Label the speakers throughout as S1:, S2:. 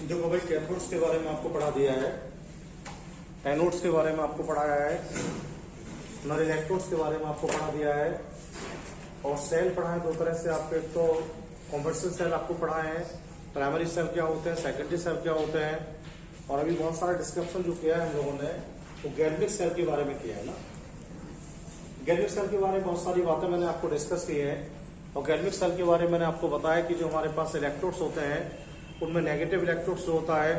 S1: देखो भाई, कैथोड्स के बारे में आपको पढ़ा दिया है, एनोड्स के बारे में आपको पढ़ाया है, और इलेक्ट्रोड्स के बारे में आपको पढ़ा दिया है, और सेल पढ़ाए दो तरह से आपको। एक तो कॉन्वर्सल सेल आपको पढ़ाए हैं, प्राइमरी सेल क्या होते हैं, सेकेंडरी सेल क्या होते हैं, और अभी बहुत सारा डिस्क्रिप्शन जो किया है हम लोगों ने वो गैल्वेनिक सेल के बारे में किया है ना। गैल्वेनिक सेल के बारे में बहुत सारी बातें मैंने आपको डिस्कस की है, और गैल्वेनिक सेल के बारे में मैंने आपको बताया कि जो हमारे पास इलेक्ट्रोड्स होते हैं उनमें नेगेटिव इलेक्ट्रोड्स जो होता है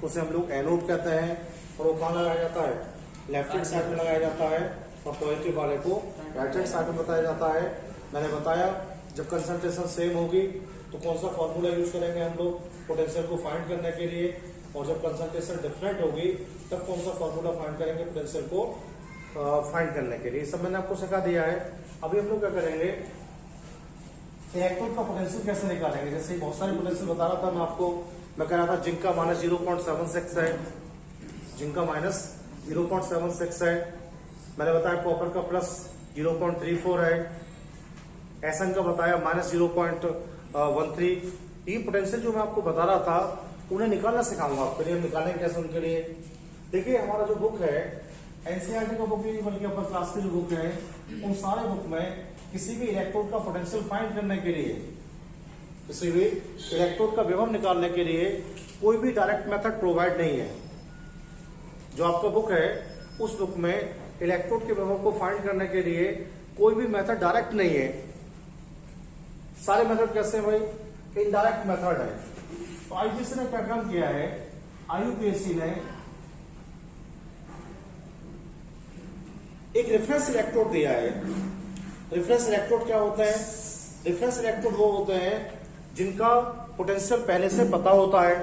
S1: उसे हम लोग एनोड कहते हैं, और वो कहाँ लगाया जाता है, लेफ्ट हैंड साइड में लगाया जाता है, और पॉजिटिव वाले को राइट हैंड साइड में बताया जाता है। मैंने बताया जब कंसंट्रेशन सेम होगी तो कौन सा फॉर्मूला यूज करेंगे हम लोग पोटेंशियल को फाइंड करने के लिए, और जब कंसंट्रेशन डिफरेंट होगी तब कौन सा फॉर्मूला फाइंड करेंगे पोटेंशियल को फाइंड करने के लिए। सब मैंने आपको सिखा दिया है। अभी हम लोग क्या करेंगे, इलेक्ट्रोड का पोटेंशियल कैसे निकालेंगे। जैसे बहुत सारे पोटेंशियल बता रहा था मैं आपको, मैं कह रहा था जिंक का माइनस 0.76 है, जिंक का माइनस 0.76 है। मैंने बताया कॉपर का प्लस 0.34 है, एसएन का बताया माइनस 0.13। ये पोटेंशियल जो मैं आपको बता रहा था उन्हें निकालना सिखाऊंगा आपके लिए। हम निकालेंगे कैसे उनके लिए। देखिए हमारा जो बुक है एनसीईआरटी का बुक नहीं बल्कि अपर क्लास की जो बुक है उन सारे बुक में किसी भी इलेक्ट्रोड का पोटेंशियल फाइंड करने के लिए, किसी भी इलेक्ट्रोड का विभव निकालने के लिए कोई भी डायरेक्ट मेथड प्रोवाइड नहीं है। जो आपका बुक है उस बुक में इलेक्ट्रोड के विभव को फाइंड करने के लिए कोई भी मेथड डायरेक्ट नहीं है। सारे मेथड कैसे हैं भाई, इनडायरेक्ट मेथड है। तो आईयूपीएससी ने क्या काम किया है, आईयूपीएससी ने एक रेफरेंस इलेक्ट्रोड दिया है। रेफरेंस इलेक्ट्रोड क्या होते हैं, रेफरेंस इलेक्ट्रोड वो होते हैं जिनका पोटेंशियल पहले से पता होता है।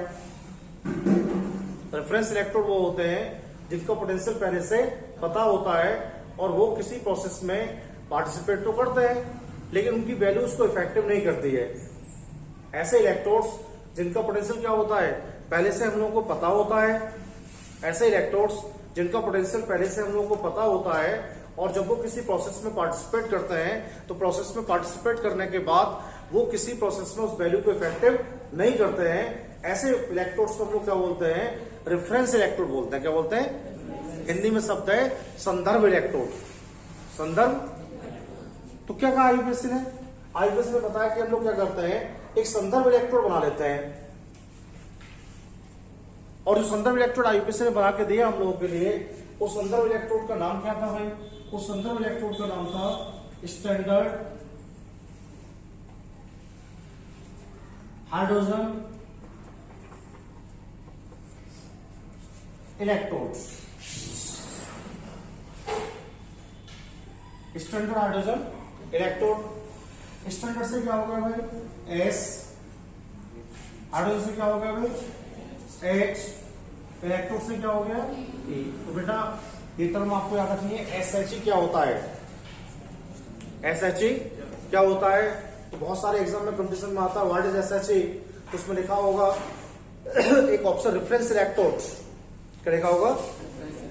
S1: रेफरेंस इलेक्ट्रोड वो होते हैं जिनका पोटेंशियल पहले से पता होता है और वो किसी प्रोसेस में पार्टिसिपेट तो करते हैं लेकिन उनकी वैल्यू उसको इफेक्टिव नहीं करती है। ऐसे इलेक्ट्रोड्स जिनका पोटेंशियल क्या होता है, पहले से हम लोगों को पता होता है, ऐसे इलेक्ट्रोड्स जिनका पोटेंशियल पहले से हम लोगों को पता होता है और जब वो किसी प्रोसेस में पार्टिसिपेट करते हैं तो प्रोसेस में पार्टिसिपेट करने के बाद वो किसी प्रोसेस में उस वैल्यू को इफेक्टिव नहीं करते हैं, ऐसे इलेक्ट्रोड्स को हम लोग क्या बोलते हैं, रेफरेंस इलेक्ट्रोड बोलते हैं। क्या बोलते हैं, हिंदी में शब्द है संदर्भ इलेक्ट्रोड। संदर्भ। तो क्या कहा आईयूपीएससी ने, आईयूपीएससी ने बताया कि हम लोग क्या करते हैं, एक संदर्भ इलेक्ट्रोड बना लेते हैं। और जो संदर्भ इलेक्ट्रोड आईयूपीएससी ने बना के दिया हम लोगों के लिए, उस संदर्भ इलेक्ट्रोड का नाम क्या था भाई, उस संदर्भ इलेक्ट्रोड का नाम था standard hydrogen electrodes. Standard hydrogen electrode. Standard से क्या हो गया भाई, एस, हाइड्रोजन से क्या हो गया भाई, एच, इलेक्ट्रोड से क्या हो गया, ई। तो बेटा ये टर्म आपको याद रखनी है। एसएचई क्या होता है, एसएचई क्या होता है, तो बहुत सारे एग्जाम में कंपटीशन में आता है व्हाट इज एसएचई, तो उसमें लिखा होगा एक ऑप्शन रेफरेंस इलेक्ट्रोड, क्या लिखा होगा,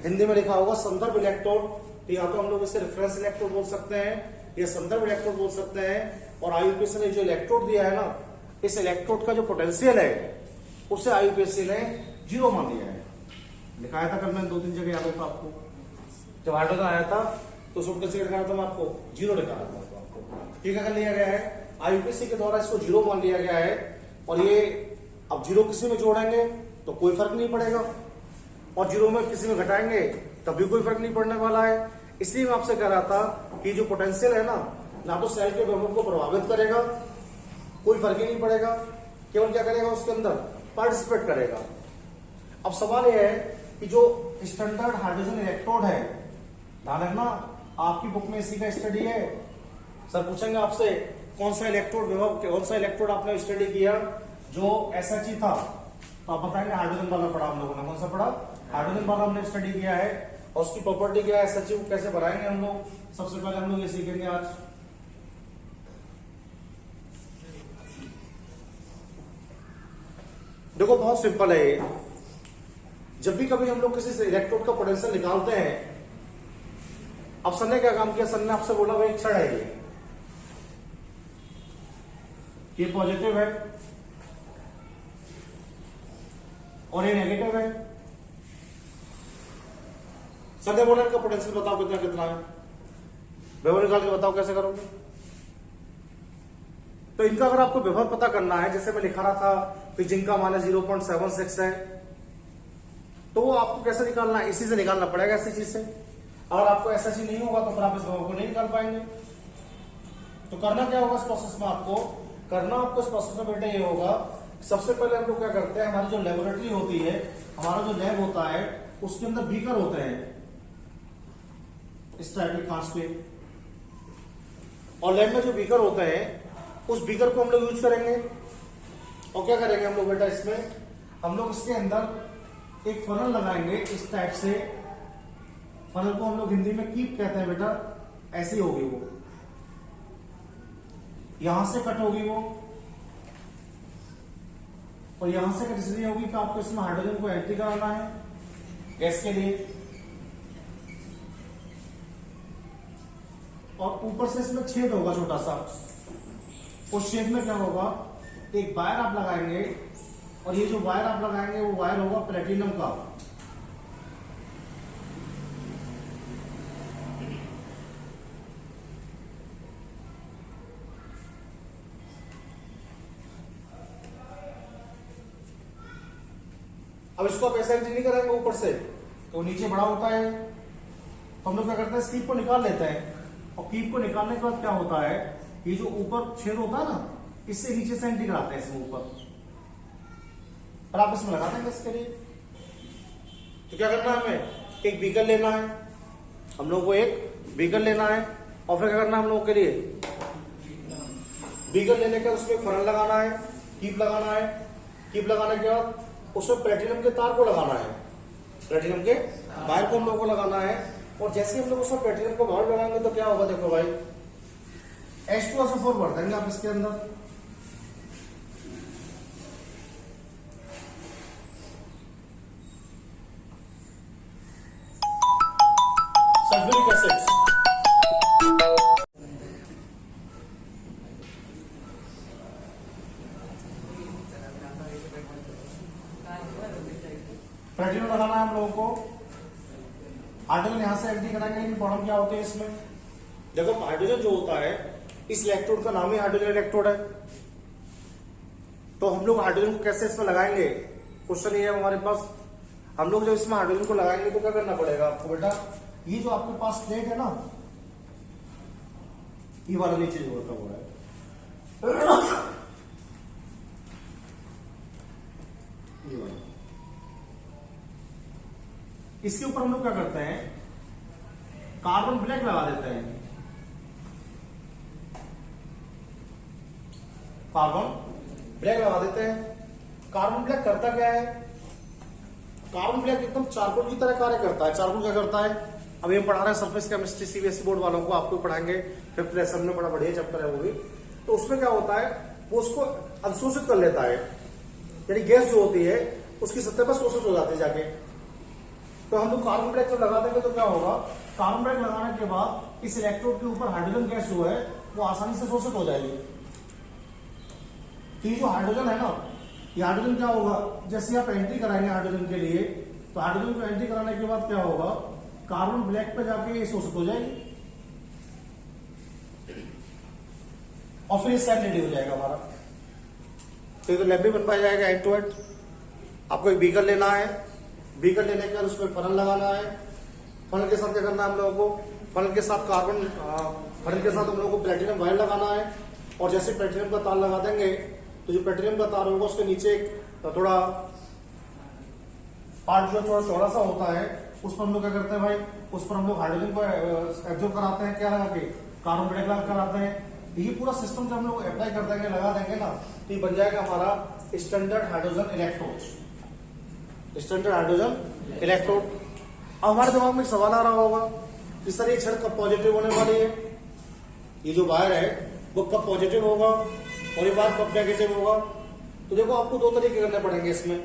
S1: हिंदी में लिखा होगा संदर्भ इलेक्ट्रोड। या तो हम लोग इसे रेफरेंस इलेक्ट्रोड बोल सकते हैं या संदर्भ इलेक्ट्रोड बोल सकते हैं। और आईयूपीएससी ने जो इलेक्ट्रोड दिया है ना, इस इलेक्ट्रोड का जो पोटेंशियल है उसे आईयूपीएससी ने 0 मान लिया है। लिखाया था कल मैंने 2-3 जगह, याद होता आपको। जब हाइड्रोजन आया था तो उस पोटेंशियल दिखाया था मैं आपको, 0 दिखाया था आपको। ठीक है, कर लिया गया है आईयूपीएससी के द्वारा, इसको 0 मान लिया गया है। और ये अब 0 किसी में जोड़ेंगे तो कोई फर्क नहीं पड़ेगा, और 0 में किसी में घटाएंगे तब भी कोई फर्क नहीं पड़ने वाला है। इसलिए मैं आपसे कह रहा था कि जो पोटेंशियल है ना तो सेल के विभव को प्रभावित करेगा, कोई फर्क ही नहीं पड़ेगा, केवल क्या करेगा, उसके अंदर पार्टिसिपेट करेगा। अब सवाल यह है कि जो स्टैंडर्ड हाइड्रोजन इलेक्ट्रोड है, ध्यान रखना आपकी बुक में इसी का स्टडी है। सर पूछेंगे आपसे कौन सा इलेक्ट्रोड विभव, कौन सा इलेक्ट्रोड आपने स्टडी किया जो एसएचई था, तो आप बताएंगे हाइड्रोजन वाला पढ़ा हम लोगों ने। कौन सा पढ़ा, हाइड्रोजन वाला हमने स्टडी किया है। और उसकी प्रॉपर्टी क्या है, एसएचई को कैसे बनाएंगे हम लोग, सबसे पहले हम लोग ये सीखेंगे आज। देखो बहुत सिंपल है ये। जब भी कभी हम लोग किसी से इलेक्ट्रोड का पोटेंशियल निकालते हैं, अब सर ने क्या काम किया, सर ने आपसे बोला भाई क्षण है ये पॉजिटिव है, और ये नेगेटिव है। सर डेमोनेट का पोटेंशियल बताओ कितना कितना है, विभव निकाल के बताओ कैसे करोगे। तो इनका अगर आपको विभव पता करना है, जैसे मैं लिखा रहा था कि जिनका मान 0.76 है, तो वो आपको कैसे निकालना है, इसी से निकालना पड़ेगा, ऐसी चीज से। अगर आपको ऐसा चीज नहीं होगा तो फिर आप इस विभव को नहीं निकाल पाएंगे। तो करना क्या होगा इस प्रोसेस में, आपको इस प्रोसेस में बेटा ये होगा, सबसे पहले हम लोग क्या करते हैं, हमारी जो लेबोरेटरी होती है, हमारा जो लैब होता है, उसके अंदर बीकर होते हैं इस टाइप के कांच के, और लैब में जो बीकर होते हैं उस बीकर को हम लोग यूज करेंगे। और क्या करेंगे हम लोग बेटा, इसमें हम लोग इसके अंदर एक फनल लगाएंगे इस टाइप से। फनल को हम लोग हिंदी में कीप कहते हैं बेटा। ऐसी होगी वो, यहां से कट होगी वो, और यहां से कट इसलिए होगी कि आपको इसमें हाइड्रोजन को एंट्री कराना है गैस के लिए। और ऊपर से इसमें छेद होगा छोटा सा, उस छेद में क्या होगा, एक वायर आप लगाएंगे, और ये जो वायर आप लगाएंगे वो वायर होगा प्लेटिनम का। अब इसको आप ऐसा एंट्री नहीं करेंगे ऊपर से, तो नीचे बड़ा होता है, तो हम लोग क्या करते हैं, कीप को निकाल लेते हैं। और कीप को निकालने के बाद क्या होता है, ये जो ऊपर छेद होता है ना, इससे नीचे से एंट्री कराते हैं इसमें ऊपर, और आप इसमें लगाते हैं इसके लिए। तो क्या करना है, हमें एक बीकर लेना है, हम लोग को एक बीकर लेना है, और फिर क्या करना है हम लोगों के लिए, बीकर लेने के बाद उसमें फनल लगाना है, कीप लगाना है। कीप लगाने के बाद उसमें प्लेटिनम के तार को लगाना है, प्लेटिनम के वायर को हम लोग को लगाना है। और जैसे हम लोग उसमें प्लेटिनम को वायर लगाएंगे तो क्या होगा, देखो भाई, H2SO4 भर देंगे आप इसके अंदर। सल्फ्यूरिक एसिड, प्लेटिनम लगाना है हम लोगों को। हाइड्रोजन यहां से एंट्री कराएंगे, लेकिन प्रॉब्लम क्या होती है इसमें, देखो हाइड्रोजन जो होता है, इस इलेक्ट्रोड का नाम ही हाइड्रोजन इलेक्ट्रोड है। तो हम लोग हाइड्रोजन को कैसे इसमें लगाएंगे, क्वेश्चन ये है हमारे पास। हम लोग जब इसमें हाइड्रोजन को लगाएंगे तो क्या करना पड़ेगा आपको बेटा, ये जो आपके पास प्लेट है ना, ये वाला नीचे जो होता हुआ है, ये वाला, इसके ऊपर हम लोग क्या करते हैं, कार्बन ब्लैक लगा देते हैं। कार्बन ब्लैक लगा देते हैं। कार्बन ब्लैक करता क्या है, कार्बन ब्लैक एकदम चारकोल की तरह कार्य करता है। चारकोल क्या करता है, अभी हम पढ़ा रहे हैं सरफेस केमिस्ट्री सीबीएसई बोर्ड वालों को, आपको पढ़ाएंगे 5th लेसन में, बड़ा बढ़िया चैप्टर है वो भी। तो उसमें क्या होता है, वो उसको अवशोषित कर लेता है, यानी गैस जो होती है उसकी सतह पर शोषित हो जाती है जाके। तो हम लोग कार्बन ब्लैक जब लगा देंगे तो क्या होगा, कार्बन ब्लैक लगाने के बाद इस इलेक्ट्रोड के ऊपर हाइड्रोजन गैस जो है वो आसानी से शोषित हो जाएगी। तो ये जो हाइड्रोजन है ना, ये हाइड्रोजन क्या होगा, जैसे आप एंट्री कराएंगे हाइड्रोजन के लिए, तो हाइड्रोजन को एंट्री कराने के बाद क्या होगा, कार्बन ब्लैक पे जाके ये शोषित हो जाएगी, और फिर ये सेल रेडी हो जाएगा हमारा। तो ये तो लैब भी बन पाया जाएगा एंड टू एंड। आपको एक बीकर लेना है, बीकर लेने के बाद उसमें फनल लगाना है। फनल के साथ क्या करना है हम लोगों को, फनल के साथ हम लोगों को प्लेटिनम वायर लगाना है। और जैसे प्लेटिनम का तार लगा देंगे तो जो प्लेटिनम का तार होगा उसके नीचे एक थोड़ा पार्ट जो थोड़ा चौड़ा सा होता है, उस पर हम लोग क्या करते हैं भाई, उस पर हम लोग हाइड्रोजन को एब्जॉर्ब कराते हैं, क्या लगा के, कार्बन ब्लैक लगा कराते हैं। ये पूरा सिस्टम जब हम लोग अप्लाई कर देंगे, लगा देंगे ना, तो ये बन जाएगा हमारा standard hydrogen electrode. Standard hydrogen electrode. अब हमारे दिमाग में सवाल आ रहा होगा कि सर ये छड़ कब पॉजिटिव होने वाली है, ये जो वायर है वो कब पॉजिटिव होगा और ये वायर कब नेगेटिव होगा। तो देखो आपको दो तरीके करने पड़ेंगे इसमें।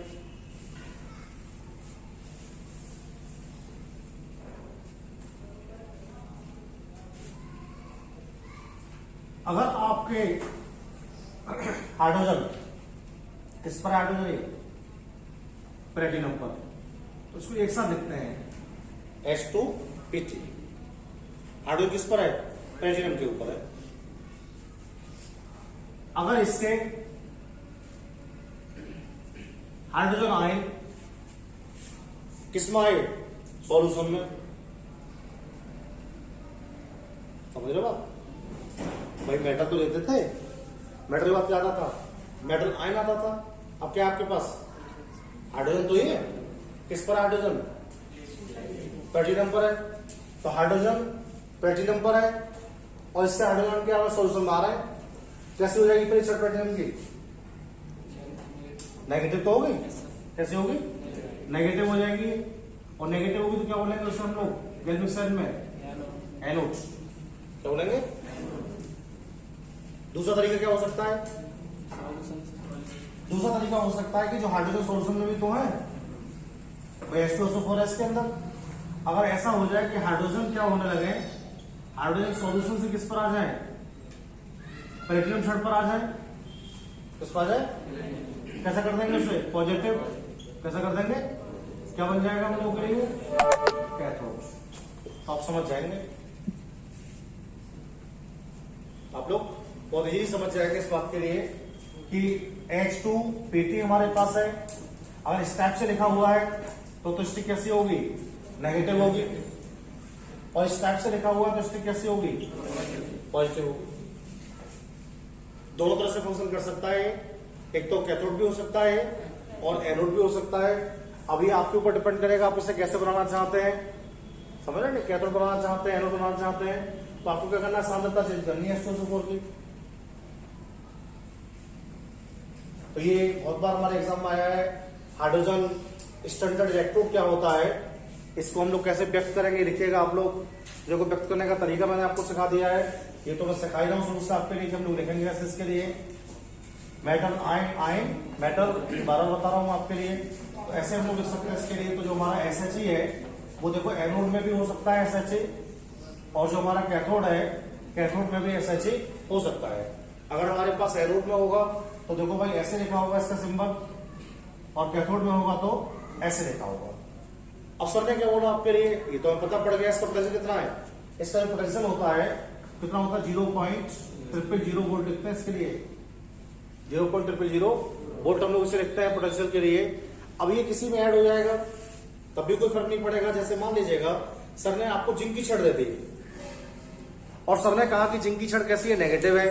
S1: अगर आपके हाइड्रोजन, इस पर हाइड्रोजन प्लेटिनम पर, तो इसको एक साथ लिखते हैं H2Pt। हाइड्रोजन किस पर है? प्लेटिनम के ऊपर है। अगर इसके हाइड्रोजन आयन किसमें आए? सॉल्यूशन में। समझ रहे बात? भाई मेटल तो लेते थे, मेटल के बाद क्या आता था? मेटल आयन आता था। अब क्या आपके पास? हाइड्रोजन तो ही है। किस पर हाइड्रोजन? प्लेटिनम पर है। तो हाइड्रोजन प्लेटिनम पर है और इससे हाइड्रोजन क्या सॉल्यूशन में आ रहा है। कैसे हो जाएगी परीक्षा प्लेटिनम की? नेगेटिव तो होगी। कैसे होगी? नेगेटिव हो जाएगी। और नेगेटिव होगी तो क्या बोलेंगे उसे हम लोग गैल्वेनिक सेल में? एनोड। क्या बोलेंगे? दूसरा तरीका क्या हो सकता है? दूसरा तरीका हो सकता है कि जो हाइड्रोजन सॉल्यूशन में भी तो है भाई H2SO4 के अंदर, अगर ऐसा हो जाए कि हाइड्रोजन क्या होने लगे, हाइड्रोजन सॉल्यूशन से किस पर आ जाए? प्लेटिनम छड़ पर आ जाए। किस पर आ जाए? कैसा कर देंगे उसे? पॉजिटिव। कैसा कर देंगे? क्या बन जाएगा हम लोगों के लिए? कैथोड। तो आप समझ जाएंगे, आप लोग बहुत यही समझ जाएंगे इस बात के लिए कि H2Pt हमारे पास है। अगर इस टाइप से लिखा हुआ है तो स्टिक कैसी होगी? नेगेटिव होगी। और इस टाइप से लिखा हुआ है तो स्टिक कैसी होगी? पॉजिटिव होगी। दोनों तरह से फंक्शन कर सकता है। एक तो कैथोड भी हो सकता है और एनोड भी हो सकता है। अभी आपके ऊपर डिपेंड करेगा आप इसे कैसे बनाना चाहते हैं। समझ रहे हैं? कैथोड बनाना चाहते हैं, एनोड बनाना चाहते हैं, तो आपको क्या करना है? सांद्रता चेंज करनी है H2SO4 की। तो ये बहुत बार हमारे एग्जाम में आया है। हाइड्रोजन स्टैंडर्ड इलेक्ट्रोड क्या होता है, इसको हम लोग कैसे व्यक्त करेंगे, लिखिएगा आप लोग। जो को व्यक्त करने का तरीका मैंने आपको सिखा दिया है, ये तो मैं सिखा ही रहा हूँ शुरू से आपके लिए कि हम लोग लिखेंगे कैसे इसके लिए। मेटल आयन मेटल बार बता रहा हूँ आपके लिए। तो ऐसे हम लोग लिख सकते हैं इसके लिए। तो जो हमारा SHE है वो देखो एनोड में भी हो सकता है SHE, और जो हमारा कैथोड है कैथोड में भी SHE हो सकता है। अगर हमारे पास एनोड में होगा तो देखो भाई ऐसे लिखा होगा इसका सिंबल, और कैथोड में होगा तो ऐसे लिखा होगा। अब सर ने क्या बोला आपके लिए, ये तो हमें पता पड़ गया इसका पोटेंशियल कितना है। इसका जो पोटेंशियल होता है कितना होता है? 0.000 वोल्ट लिखते हैं इसके लिए। 0.000 वोल्ट हम लोग इसे लिखते हैं पोटेंशियल के लिए। अब ये किसी में ऐड हो जाएगा तब भी कोई फर्क नहीं पड़ेगा। जैसे मान लीजिएगा सर ने आपको जिंक की छड़ दे दी और सर ने कहा कि जिंक की छड़ कैसी है? नेगेटिव है।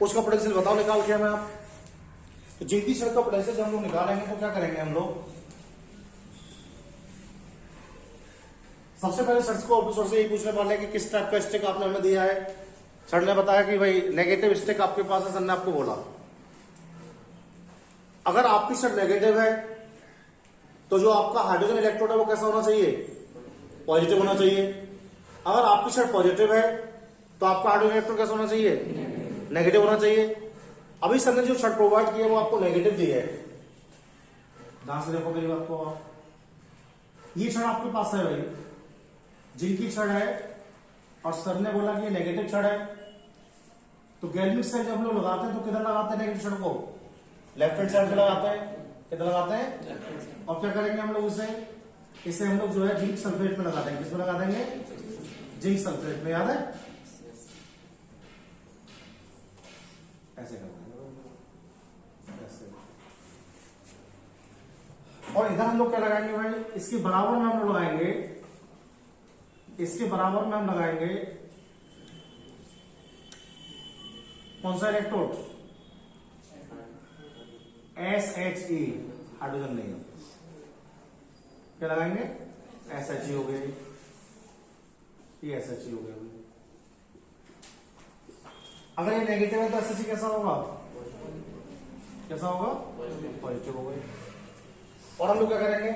S1: उसका पोटेंशियल बताओ निकाल के हमें आप। तो जिंक की छड़ का पोटेंशियल जब हम लोग निकालेंगे तो क्या करेंगे हम लोग? सबसे पहले सर को ऑफिसर से यही पूछने वाले कि किस टाइप का स्टिक आपने हमें दिया है। सर ने बताया कि भाई नेगेटिव स्टिक आपके पास है। सर ने आपको बोला अगर आपकी छड़ नेगेटिव है तो जो आपका हाइड्रोजन इलेक्ट्रोड है वो कैसा होना चाहिए? पॉजिटिव होना चाहिए। अगर आपकी छड़ पॉजिटिव है तो आपका हाइड्रोजन इलेक्ट्रोड कैसा होना चाहिए? नेगेटिव होना चाहिए। अभी सर ने जो छड़ प्रोवाइड की है वो आपको नेगेटिव दी है। ध्यान से देखो मेरी बात को। ये छड़ आपके पास है भाई, जिनकी छड़ है, और सर ने बोला कि ये नेगेटिव छड़ है। तो गैल्वेनिक सेल जब हम लोग लगाते हैं तो किधर लगाते हैं नेगेटिव छड़ को? लेफ्ट हैंड साइड पे लगाते हैं। किधर लगाते हैं? और क्या करेंगे हम लोग इसे हम लोग जो है जिंक सल्फेट में लगा देंगे। किसमें लगा देंगे? जिंक सल्फेट में। याद है? ऐसे ऐसे। और इधर हम लोग क्या लगाएंगे भाई? इसके बराबर में हम लोग लगाएंगे, इसके बराबर में हम लगाएंगे कौन सा इलेक्ट्रोड? SHE, हाइड्रोजन नहीं। क्या लगाएंगे? SHE हो गई, ये SHE हो गया। अगर ये नेगेटिव है तो SHE कैसा होगा? कैसा होगा? पॉजिटिव हो गई। और हम लोग क्या करेंगे?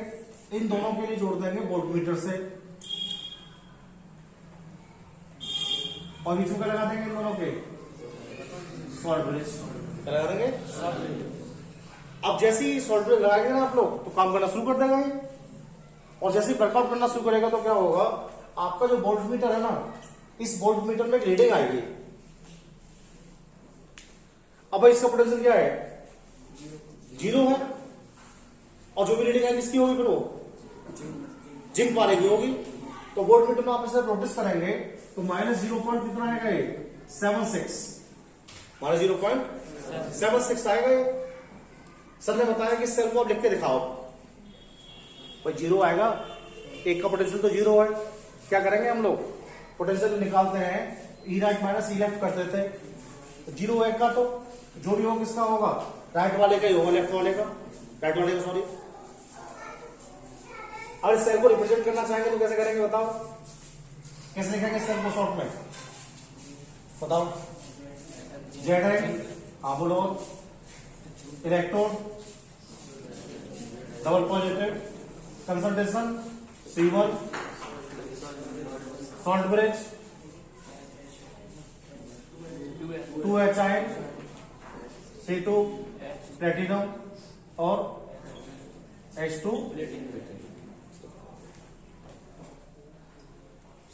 S1: इन दोनों के लिए जोड़ देंगे वोल्टमीटर से, और बीच में क्या लगा देंगे? इन दोनों के सॉल्ट ब्रिज। क्या लगा देंगे? अब जैसे ही सॉल्ट ब्रिज लगाएंगे ना आप लोग तो काम करना शुरू कर देगा ये। और जैसे ही वर्कआउट करना शुरू करेगा तो क्या होगा? आपका जो वोल्टमीटर है ना, इस वोल्टमीटर में एक रीडिंग आएगी। अब इसका पोटेंशियल क्या है? 0 है। और जो भी रीडिंग आएगी किसकी होगी फिर वो जिंक वाले की होगी। तो वोल्ट मीटर में आप इसे नोटिस करेंगे तो माइनस 0 कितना आएगा ये 76, माइनस 0.76 आएगा ये। सर ने बताया कि सेल को आप लिख के दिखाओ भाई, जीरो आएगा, एक का पोटेंशियल तो जीरो है। क्या करेंगे हम लोग, पोटेंशियल निकालते हैं, ई राइट माइनस ई लेफ्ट कर देते हैं। जीरो एक का तो जो भी होगा किसका होगा, राइट वाले का ही होगा, लेफ्ट वाले का, राइट वाले का सॉरी। अगर सेल को रिप्रेजेंट करना चाहेंगे तो कैसे करेंगे बताओ, कैसे लिखेंगे सेल को शॉर्ट में बताओ। जेड है, हाँ बोलो, electrode double positive, concentration C1, salt bridge 2Hi, C2 platinum और H2।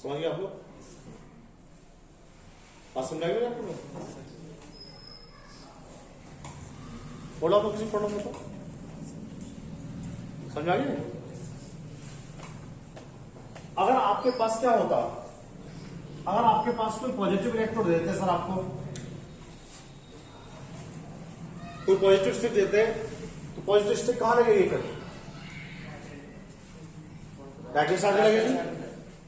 S1: समझ गए आप लोग, बात समझाएंगे आप लोग, बोला आप लोग किसी प्रॉब्लम में तो समझ आ गया। अगर आपके पास क्या होता, अगर आपके पास कोई पॉजिटिव इलेक्ट्रोड देते सर, आपको कोई पॉजिटिव स्टिक देते तो पॉजिटिव स्टिक कहां लगेगी फिर, राइट हैंड साइड में लगेगी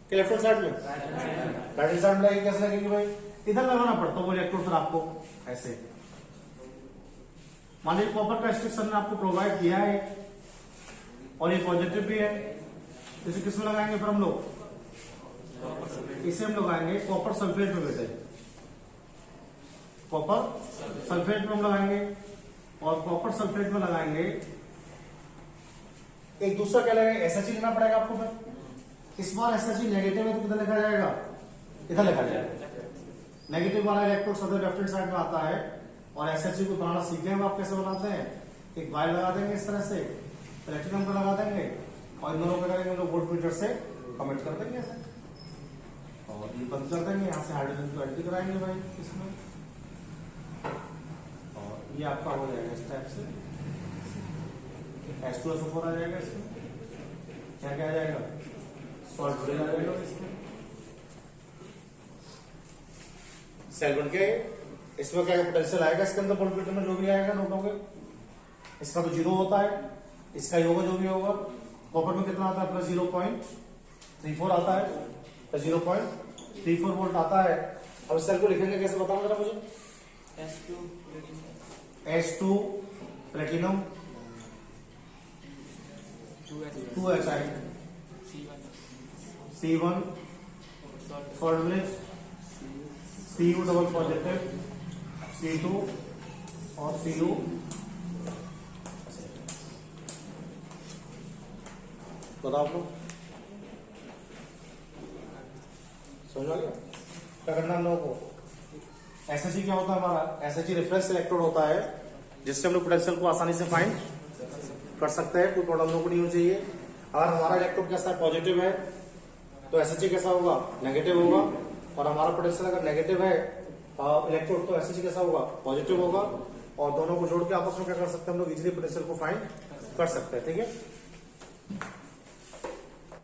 S1: कि लेफ्ट हैंड साइड में, राइट हैंड साइड में लगेगी। कैसे लगेगी भाई, इधर लगाना पड़ता वो इलेक्ट्रोड फिर आपको ऐसे। मान लीजिए कॉपर का स्टिक सर ने आपको प्रोवाइड किया है और ये पॉजिटिव भी है, इसे किसमें लगाएंगे फिर हम लोग, इसे हम लगाएंगे कॉपर सल्फेट में बेटे, कॉपर सल्फेट में हम लगाएंगे। और कॉपर सल्फेट में लगाएंगे एक दूसरा क्या लगेगा, SHG लेना पड़ेगा आपको फिर। इस बार SHG नेगेटिव है तो किधर लिखा जाएगा, इधर लिखा जाएगा। नेगेटिव वाला इलेक्ट्रोड सदैव लेफ्ट हैंड साइड में आता है। और SHG को बनाना सीख गए, आप कैसे बनाते हैं, एक वायर लगा देंगे इस तरह से, प्लेटिनम का लगा देंगे और इन दोनों का करेंगे हम लोग वोल्ट मीटर से कमेंट कर देंगे ऐसे, और ये बंद कर देंगे। यहाँ से हाइड्रोजन को ऐड कराएंगे भाई इसमें, और ये आपका हो जाएगा इस टाइप से, H2SO4 आ जाएगा इसमें। क्या क्या आ जाएगा, सॉल्ट ब्रिज आ जाएगा इसमें, सेल बन के। इसमें क्या पोटेंशियल आएगा इसके अंदर, वोल्ट मीटर में जो भी आएगा नोटोगे, इसका तो जीरो होता है, इसका ही होगा जो भी होगा। कॉपर में कितना आता है, प्लस 0.34 आता है, प्लस 0.34 वोल्ट आता है। अब सेल को लिखेंगे कैसे बताओ जरा मुझे, H2 platinum 2Hi, C1 salt bridge, Cu double positive, C2 और Cu। बताओ आप लोग समझ आ गया क्या करना हम लोगों को। SHG क्या होता है हमारा, SHG रेफरेंस इलेक्ट्रोड होता है जिससे हम लोग पोटेंशियल को आसानी से फाइंड कर सकते हैं, कोई प्रॉब्लम को नहीं होनी चाहिए। अगर हमारा इलेक्ट्रोड कैसा है, पॉजिटिव है, तो SHG कैसा होगा, नेगेटिव होगा। और हमारा पोटेंशियल अगर नेगेटिव है इलेक्ट्रोड, तो SHG कैसा होगा, पॉजिटिव होगा। और दोनों को जोड़ के आपस में क्या कर सकते हैं हम लोग, इजीली पोटेंशियल को फाइंड कर सकते हैं। ठीक है।